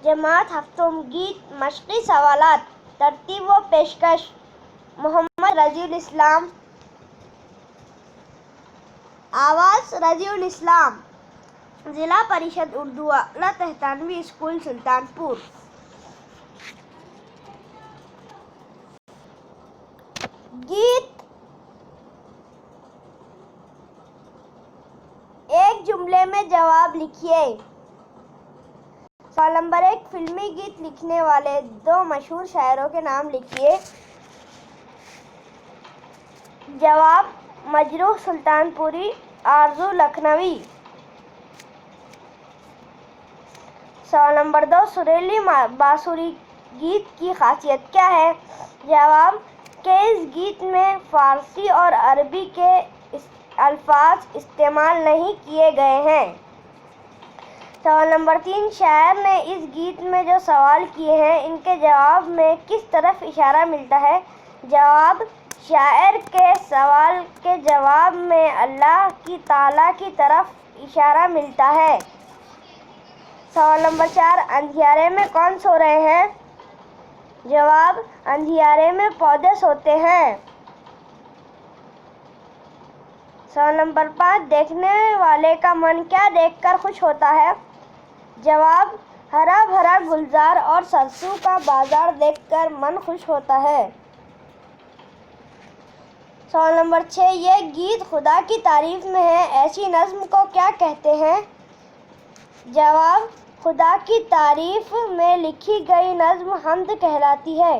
جماعت ہفتم گیت مشقی سوالات ترتیب و پیشکش محمد رضی الاسلام آواز رضی الاسلام ضلع پریشد اردو اعلیٰ تحتانوی اسکول سلطانپور گیت ایک جملے میں جواب لکھیے۔ سوال نمبر 1 فلمی گیت لکھنے والے 2 مشہور شاعروں کے نام لکھیے۔ جواب مجروح سلطانپوری، آرزو لکھنوی۔ سوال نمبر 2 سریلی بانسری گیت کی خاصیت کیا ہے؟ جواب کہ اس گیت میں فارسی اور عربی کے الفاظ استعمال نہیں کیے گئے ہیں۔ سوال نمبر 3 شاعر نے اس گیت میں جو سوال کیے ہیں ان کے جواب میں کس طرف اشارہ ملتا ہے؟ جواب شاعر کے سوال کے جواب میں اللہ تعالیٰ کی طرف اشارہ ملتا ہے۔ سوال نمبر 4 اندھیارے میں کون سو رہے ہیں؟ جواب اندھیارے میں پودے سوتے ہیں۔ سوال نمبر 5 دیکھنے والے کا من کیا دیکھ کر خوش ہوتا ہے؟ جواب ہرا بھرا گلزار اور سرسوں کا بازار دیکھ کر من خوش ہوتا ہے۔ سوال نمبر 6 یہ گیت خدا کی تعریف میں ہے، ایسی نظم کو کیا کہتے ہیں؟ جواب خدا کی تعریف میں لکھی گئی نظم حمد کہلاتی ہے۔